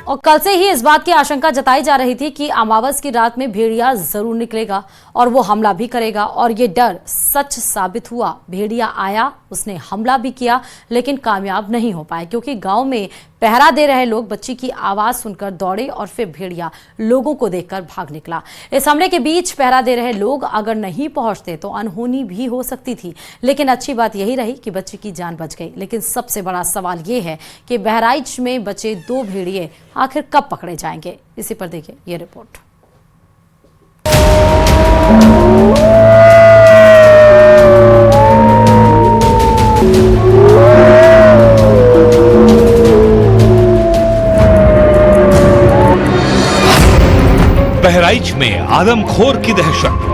और कल से ही इस बात की आशंका जताई जा रही थी कि अमावस की रात में भेड़िया जरूर निकलेगा और वो हमला भी करेगा, और ये डर सच साबित हुआ। भेड़िया आया, उसने हमला भी किया, लेकिन कामयाब नहीं हो पाए, क्योंकि गांव में पहरा दे रहे लोग बच्ची की आवाज सुनकर दौड़े और फिर भेड़िया लोगों को देखकर भाग निकला। इस हमले के बीच पहरा दे रहे लोग अगर नहीं पहुंचते तो अनहोनी भी हो सकती थी, लेकिन अच्छी बात यही रही कि बच्ची की जान बच गई। लेकिन सबसे बड़ा सवाल ये है कि बहराइच में बचे 2 भेड़िए आखिर कब पकड़े जाएंगे। इसी पर देखिए ये रिपोर्ट। बहराइच में आदमखोर की दहशत।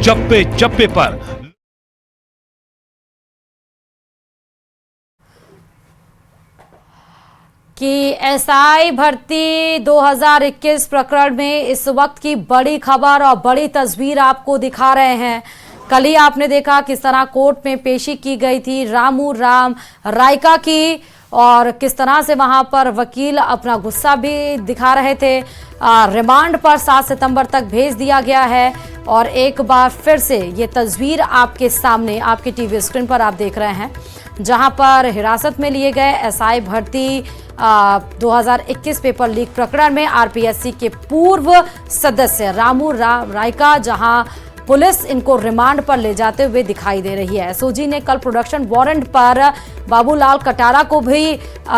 चप्पे चप्पे पर कि एसआई भर्ती 2021 प्रकरण में इस वक्त की बड़ी खबर और बड़ी तस्वीर आपको दिखा रहे हैं। कल ही आपने देखा किस तरह कोर्ट में पेशी की गई थी रामू राम रायका की, और किस तरह से वहां पर वकील अपना गुस्सा भी दिखा रहे थे। रिमांड पर 7 सितंबर तक भेज दिया गया है, और एक बार फिर से ये तस्वीर आपके सामने आपके टीवी स्क्रीन पर आप देख रहे हैं, जहां पर हिरासत में लिए गए एसआई भर्ती 2021 पेपर लीक प्रकरण में आरपीएससी के पूर्व सदस्य रामू राम रायका, जहां पुलिस इनको रिमांड पर ले जाते हुए दिखाई दे रही है। एसओजी ने कल प्रोडक्शन वारंट पर बाबूलाल कटारा को भी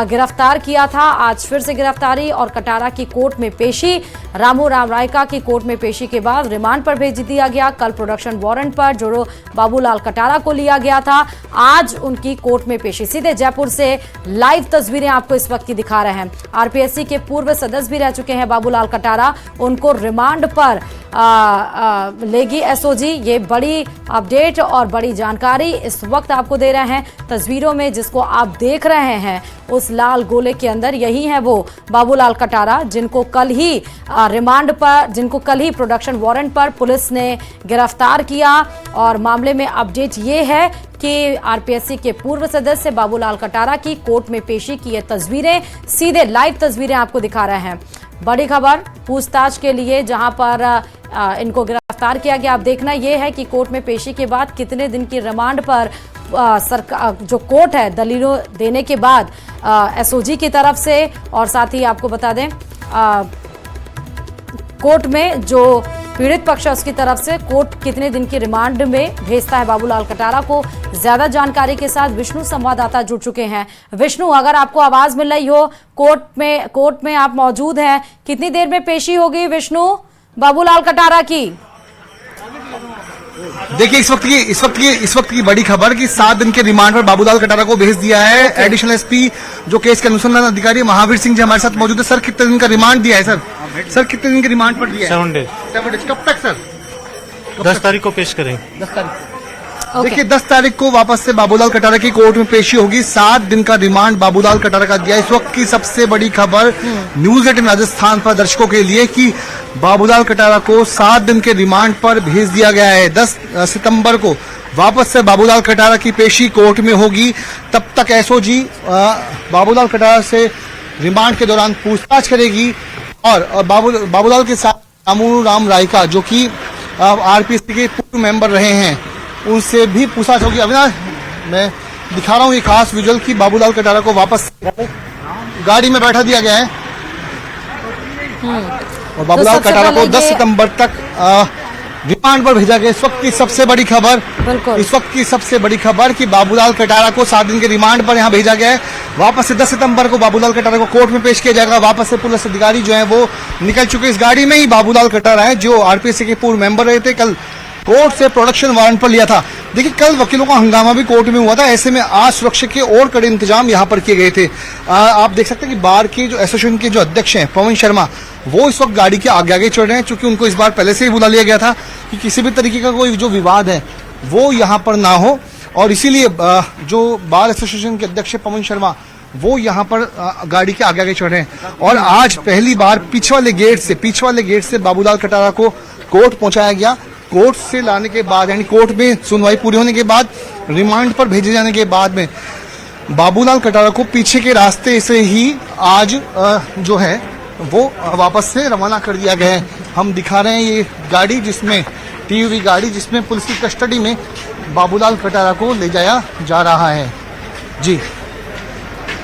गिरफ्तार किया था। आज फिर से गिरफ्तारी और कटारा की कोर्ट में पेशी। रामू राम रायका की कोर्ट में पेशी के बाद रिमांड पर भेज दिया गया। कल प्रोडक्शन वारंट पर जो बाबूलाल कटारा को लिया गया था, आज उनकी कोर्ट में पेशी। सीधे जयपुर से लाइव तस्वीरें आपको इस वक्त की दिखा रहे हैं। आरपीएससी के पूर्व सदस्य भी रह चुके हैं बाबूलाल कटारा, उनको रिमांड पर लेगी एसओजी। ये बड़ी अपडेट और बड़ी जानकारी इस वक्त आपको दे रहे हैं। तस्वीरों में जिसको आप देख रहे हैं उस लाल गोले के अंदर यही है वो बाबूलाल कटारा, जिनको कल ही प्रोडक्शन वारंट पर पुलिस ने गिरफ्तार किया। और मामले में अपडेट ये है कि आरपीएससी के पूर्व सदस्य बाबूलाल कटारा की कोर्ट में पेशी की ये तस्वीरें, सीधे लाइव तस्वीरें आपको दिखा रहे हैं। बड़ी खबर पूछताछ के लिए जहां पर इनको गिरफ्तार किया गया। अब देखना यह है कि कोर्ट में पेशी के बाद कितने दिन की रिमांड पर सरकार जो कोर्ट है दलीलों देने के बाद एसओजी की तरफ से, और साथ ही आपको बता दें कोर्ट में जो पीड़ित पक्ष है उसकी तरफ से कोर्ट कितने दिन की रिमांड में भेजता है बाबूलाल कटारा को। ज्यादा जानकारी के साथ विष्णु संवाददाता जुड़ चुके हैं। विष्णु, अगर आपको आवाज मिल रही हो, कोर्ट में आप मौजूद हैं, कितनी देर में पेशी होगी विष्णु बाबूलाल कटारा की? देखिए इस वक्त की बड़ी खबर कि 7 दिन के रिमांड पर बाबूलाल कटारा को भेज दिया है। एडिशनल एसपी जो केस के अनुसंधान अधिकारी महावीर सिंह जी हमारे साथ मौजूद है। सर, कितने दिन का रिमांड दिया है सर? सर, कितने दिन के रिमांड पर दिया है? 7 डेज। कब तक सर? 10 तारीख को पेश करेंगे। 10 तारीख। देखिए 10 तारीख को वापस से बाबूलाल कटारा की कोर्ट में पेशी होगी। 7 दिन का रिमांड बाबूलाल कटारा का दिया। इस वक्त की सबसे बड़ी खबर न्यूज 18 राजस्थान पर दर्शकों के लिए कि बाबूलाल कटारा को 7 दिन के रिमांड पर भेज दिया गया है। 10 सितंबर को वापस से बाबूलाल कटारा की पेशी कोर्ट में होगी। तब तक एसओजी बाबूलाल कटारा से रिमांड के दौरान पूछताछ करेगी, और बाबूलाल के साथ रामू राम रायका जो कि आरपीएससी के पूर्व मेंबर रहे हैं, उनसे भी पूछताछ होगी। अविनाश, मैं दिखा रहा हूँ ये खास विजुअल की बाबूलाल कटारा को वापस गाड़ी में बैठा दिया गया है, और बाबूलाल कटारा को 10 सितंबर तक रिमांड पर भेजा गया। इस वक्त की सबसे बड़ी खबर कि बाबूलाल कटारा को 7 दिन के रिमांड पर यहां भेजा गया है। वापस से 10 सितंबर को बाबूलाल कटारा को कोर्ट में पेश किया जाएगा। वापस से पुलिस अधिकारी जो है वो निकल चुके। इस गाड़ी में ही बाबूलाल कटारा है जो आरपीएससी के पूर्व मेंबर रहे थे, कल कोर्ट से प्रोडक्शन वारंट पर लिया था। देखिए कल वकीलों का हंगामा भी कोर्ट में हुआ था, ऐसे में आज सुरक्षा के और कड़े इंतजाम यहां पर किए गए थे। आप देख सकते हैं कि बार के जो एसोसिएशन के जो अध्यक्ष हैं पवन शर्मा, वो इस वक्त गाड़ी के आगे आगे चढ़ रहे हैं, क्योंकि उनको इस बार पहले से ही बुला लिया गया था कि किसी भी तरीके का कोई जो विवाद है वो यहाँ पर ना हो, और इसीलिए जो बार एसोसिएशन के अध्यक्ष पवन शर्मा वो यहाँ पर गाड़ी के आगे आगे चढ़ रहे हैं। और आज पहली बार पीछे वाले गेट से बाबूलाल कटारा को कोर्ट पहुंचाया गया। कोर्ट से लाने के बाद यानी कोर्ट में सुनवाई पूरी होने के बाद रिमांड पर भेजे जाने के बाद में बाबूलाल कटारा को पीछे के रास्ते से ही आज जो है वो वापस से रवाना कर दिया गया है। हम दिखा रहे हैं ये गाड़ी जिसमें टीयूवी गाड़ी जिसमें पुलिस की कस्टडी में बाबूलाल कटारा को ले जाया जा रहा है। जी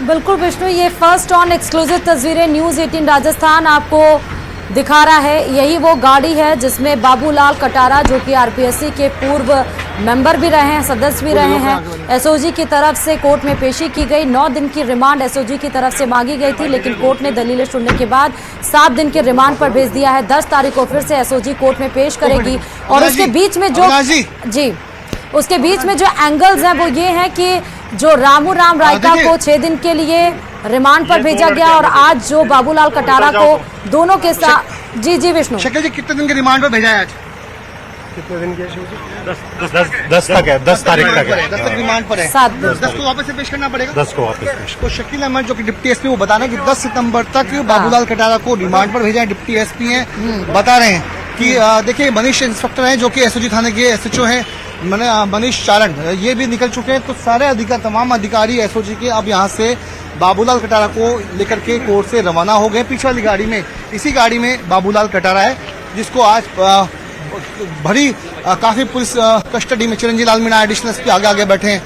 बिल्कुल विष्णु, ये फर्स्ट ऑन एक्सक्लूसिव तस्वीरें न्यूज 18 राजस्थान आपको दिखा रहा है। यही वो गाड़ी है जिसमें बाबूलाल कटारा, जो कि आरपीएससी के पूर्व मेंबर भी रहे हैं, सदस्य भी रहे हैं, एसओजी की तरफ से कोर्ट में पेशी की गई। 9 दिन की रिमांड एसओजी की तरफ से मांगी गई थी, लेकिन कोर्ट ने दलीलें सुनने के बाद 7 दिन के रिमांड पर भेज दिया है। 10 तारीख को फिर से एसओजी कोर्ट में पेश करेगी। और उसके बीच में उसके बीच में जो एंगल्स हैं वो ये हैं कि जो रामू राम रायका को 6 दिन के लिए रिमांड पर भेजा गया और आज जो बाबूलाल कटारा को दोनों के साथ जी विष्णु शकील जी कितने दिन के रिमांड पर भेजा है आज? कितने दिन के? 10 तक है, 10 तारीख तक है। 10 तक रिमांड पर है। 7 दिन 10 को वापस से पेश करना पड़ेगा। 10 को वापस पेश। तो शकील अहमद जो कि डिप्टी एसपी, वो बता रहे हैं कि 10 सितंबर तक बाबूलाल कटारा को रिमांड पर भेजा है। डिप्टी एसपी हैं, बता रहे हैं कि देखिए मनीष इंस्पेक्टर हैं जो कि एसओजी थाने के एसएचओ हैं, मनीष चारण, ये भी निकल चुके हैं। तो सारे तमाम अधिकारी एसओजी के अब यहाँ से बाबूलाल कटारा को लेकर के कोर्ट से रवाना हो गए। पीछे वाली गाड़ी में, इसी गाड़ी में बाबूलाल कटारा है जिसको आज भरी काफी पुलिस कस्टडी में चिरंजीव लाल मीणा एडिशनल एसपी आगे बैठे हैं।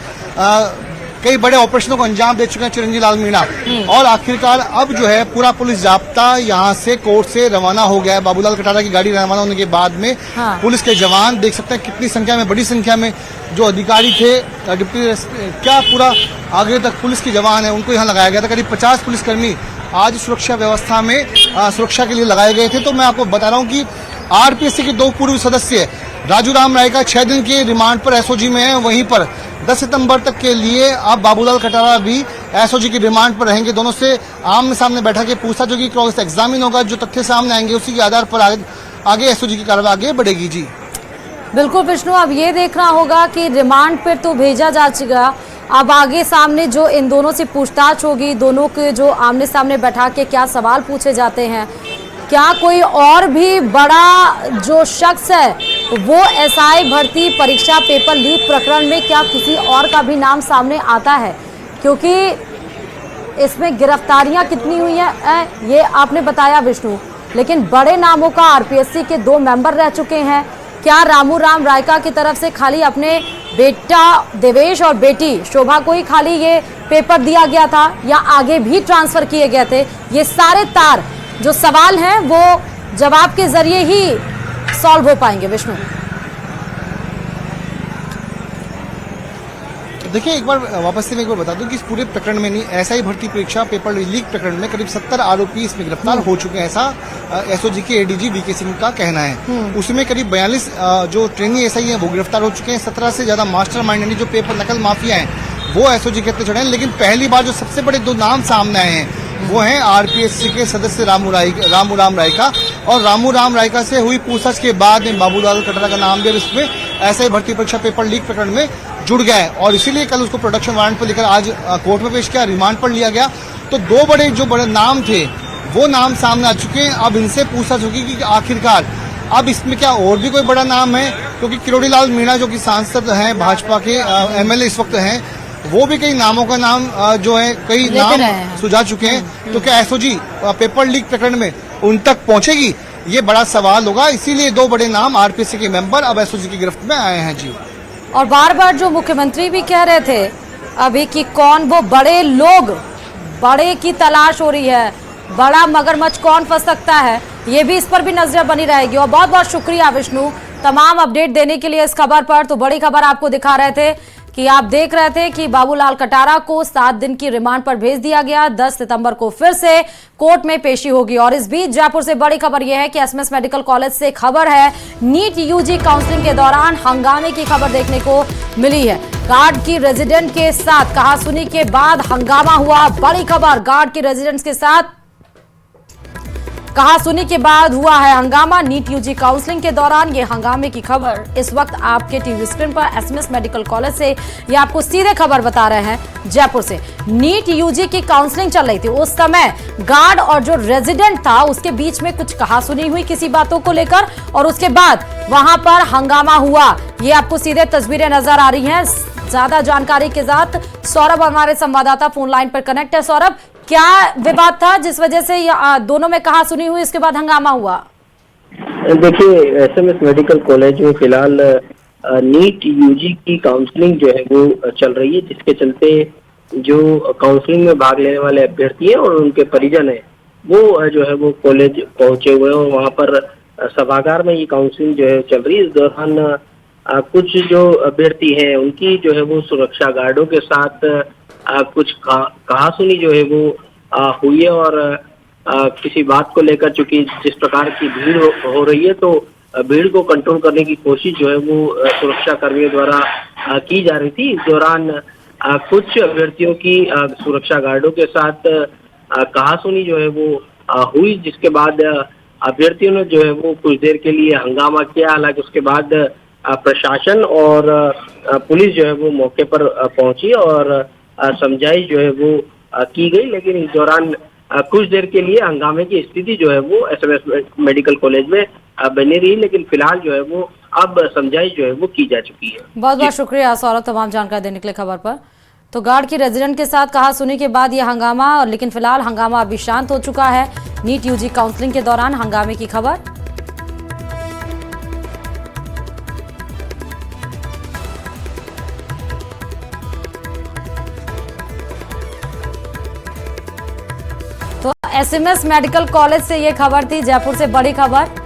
कई बड़े ऑपरेशनों को अंजाम दे चुके हैं चिरंजीव लाल मीणा, और आखिरकार अब जो है पूरा पुलिस जाब्ता यहाँ से कोर्ट से रवाना हो गया है। बाबूलाल कटारा की गाड़ी रवाना होने के बाद में पुलिस के जवान देख सकते हैं कितनी संख्या में, बड़ी संख्या में जो अधिकारी थे, डिप्टी क्या पूरा आगे तक पुलिस के जवान है उनको यहाँ लगाया गया था। करीब 50 पुलिसकर्मी आज सुरक्षा व्यवस्था में सुरक्षा के लिए लगाए गए थे। तो मैं आपको बता रहा हूँ कि आरपीएससी के 2 पूर्व सदस्य राजू राम राय का 6 दिन के रिमांड पर एसओजी में है। वहीं पर 10 सितंबर तक के लिए अब बाबूलाल कटारा भी एसओजी की रिमांड पर रहेंगे। दोनों से आमने सामने बैठा के पूछताछ होगी, क्रॉस एग्जामिन होगा। जो तथ्य सामने आएंगे उसी के आधार पर आगे एसओजी की कार्रवाई आगे बढ़ेगी। जी बिल्कुल विष्णु, अब ये देखना होगा कि रिमांड पर तो भेजा जा चुका, अब आगे सामने जो इन दोनों से पूछताछ होगी, दोनों के जो आमने सामने बैठा के क्या सवाल पूछे जाते हैं, क्या कोई और भी बड़ा जो शख्स है वो एसआई भर्ती परीक्षा पेपर लीक प्रकरण में क्या किसी और का भी नाम सामने आता है, क्योंकि इसमें गिरफ्तारियां कितनी हुई हैं ये आपने बताया विष्णु, लेकिन बड़े नामों का आरपीएससी के 2 मेंबर रह चुके हैं। क्या रामू राम रायका की तरफ से खाली अपने बेटा देवेश और बेटी शोभा को ही खाली ये पेपर दिया गया था या आगे भी ट्रांसफर किए गए थे? ये सारे तार जो सवाल हैं वो जवाब के जरिए ही सॉल्व हो पाएंगे विष्णु। देखिए एक बार वापस से मैं एक बार बता दूं कि इस पूरे प्रकरण में नहीं, एसआई भर्ती परीक्षा पेपर लीक प्रकरण में करीब 70 आरोपी इसमें गिरफ्तार हो चुके हैं, ऐसा एसओजी के एडीजी वीके सिंह का कहना है। उसमें करीब 42 जो ट्रेनी एसआई हैं वो गिरफ्तार हो चुके हैं। 17 से ज्यादा मास्टरमाइंड यानी जो पेपर नकल माफिया हैं वो एसओजी के हत्थे चढ़े हैं। लेकिन पहली बार जो सबसे बड़े 2 नाम सामने आए हैं वो हैं आरपीएससी के सदस्य रामू राम रायका, और रामू राम रायका से हुई पूछताछ के बाद में बाबूलाल कटारा का नाम भी इसमें एसआई भर्ती परीक्षा पेपर लीक प्रकरण में जुड़ गया है, और इसीलिए कल उसको प्रोडक्शन वारंट पर लेकर आज कोर्ट में पेश किया, रिमांड पर लिया गया। तो 2 बड़े नाम थे वो नाम सामने आ चुके हैं। अब इनसे पूछताछ होगी कि आखिरकार अब इसमें क्या और भी कोई बड़ा नाम है, क्योंकि किरोड़ी लाल मीणा जो कि सांसद हैं भाजपा के एमएलए इस वक्त हैं, वो भी कई नामों का नाम जो है कई नाम सुझा चुके हैं। तो क्या एसओजी पेपर लीक प्रकरण में उन तक पहुंचेगी, ये बड़ा सवाल होगा। इसीलिए 2 बड़े नाम आरपीएससी के मेंबर अब एसओजी की गिरफ्त में आए हैं। जी और बार बार जो मुख्यमंत्री भी कह रहे थे अभी कि कौन वो बड़े लोग, बड़े की तलाश हो रही है, बड़ा मगरमच्छ कौन फंस सकता है, ये भी इस पर भी नजर बनी रहेगी। और बहुत बहुत शुक्रिया विष्णु तमाम अपडेट देने के लिए इस खबर पर। तो बड़ी खबर आपको दिखा रहे थे कि आप देख रहे थे कि बाबूलाल कटारा को 7 दिन की रिमांड पर भेज दिया गया। 10 सितंबर को फिर से कोर्ट में पेशी होगी। और इस बीच जयपुर से बड़ी खबर यह है कि एसएमएस मेडिकल कॉलेज से खबर है, नीट यूजी काउंसलिंग के दौरान हंगामे की खबर देखने को मिली है। गार्ड की रेजिडेंट के साथ कहासुनी के बाद हंगामा हुआ। बड़ी खबर, गार्ड की रेजिडेंट के साथ कहासुनी के बाद हुआ है हंगामा। नीट यूजी काउंसलिंग के दौरान ये हंगामे की खबर इस वक्त आपके टीवी स्क्रीन पर एसएमएस मेडिकल कॉलेज से ये आपको सीधे खबर बता रहे हैं जयपुर से। नीट यूजी की काउंसलिंग चल रही थी, उस समय गार्ड और जो रेजिडेंट था उसके बीच में कुछ कहासुनी हुई किसी बातों को लेकर और उसके बाद वहां पर हंगामा हुआ। ये आपको सीधे तस्वीरें नजर आ रही हैं। ज्यादा जानकारी के साथ सौरभ हमारे संवाददाता फोन लाइन पर कनेक्ट है। सौरभ, क्या विवाद था जिस वजह से दोनों में कहासुनी हुई, इसके बाद हंगामा हुआ? देखिए, एसएमएस मेडिकल कॉलेज में फिलहाल नीट यूजी की काउंसलिंग जो है वो चल रही है, जिसके चलते जो काउंसलिंग में भाग लेने वाले अभ्यर्थी हैं और उनके परिजन हैं वो जो है वो कॉलेज पहुंचे हुए हैं और वहां पर सभागार में ये काउंसलिंग जो है चल रही है। इस दौरान कुछ जो अभ्यर्थी हैं उनकी जो है वो सुरक्षा गार्डों के साथ कुछ कहासुनी जो है वो हुई है और किसी बात को लेकर चूंकि जिस प्रकार की भीड़ हो रही है तो भीड़ को कंट्रोल करने की कोशिश जो है वो सुरक्षा कर्मियों द्वारा की जा रही थी। इस दौरान कुछ अभ्यर्थियों की सुरक्षा गार्डों के साथ कहासुनी जो है वो हुई, जिसके बाद अभ्यर्थियों ने जो है वो कुछ देर के लिए हंगामा किया। हालांकि उसके बाद प्रशासन और पुलिस जो है वो मौके पर पहुंची और समझाइश जो है वो की गई, लेकिन इस दौरान कुछ देर के लिए हंगामे की स्थिति जो है वो एसएमएस मेडिकल कॉलेज में बनी रही, लेकिन फिलहाल जो है वो अब समझाइश जो है वो की जा चुकी है। बहुत बहुत शुक्रिया सौरभ तमाम जानकारी देने के लिए खबर पर। तो गार्ड की रेजिडेंट के साथ कहासुनी के बाद यह हंगामा, और लेकिन फिलहाल हंगामा अभी शांत हो चुका है। नीट यूजी काउंसलिंग के दौरान हंगामे की खबर। तो एसएमएस मेडिकल कॉलेज से ये खबर थी, जयपुर से बड़ी खबर।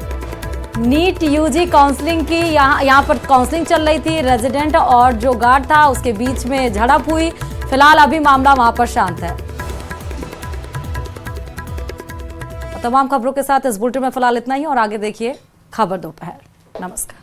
नीट यूजी काउंसलिंग की यहाँ पर काउंसलिंग चल रही थी, रेजिडेंट और जो गार्ड था उसके बीच में झड़प हुई। फिलहाल अभी मामला वहां पर शांत है। तमाम खबरों के साथ इस बुलेटिन में फिलहाल इतना ही, और आगे देखिए खबर दोपहर। नमस्कार।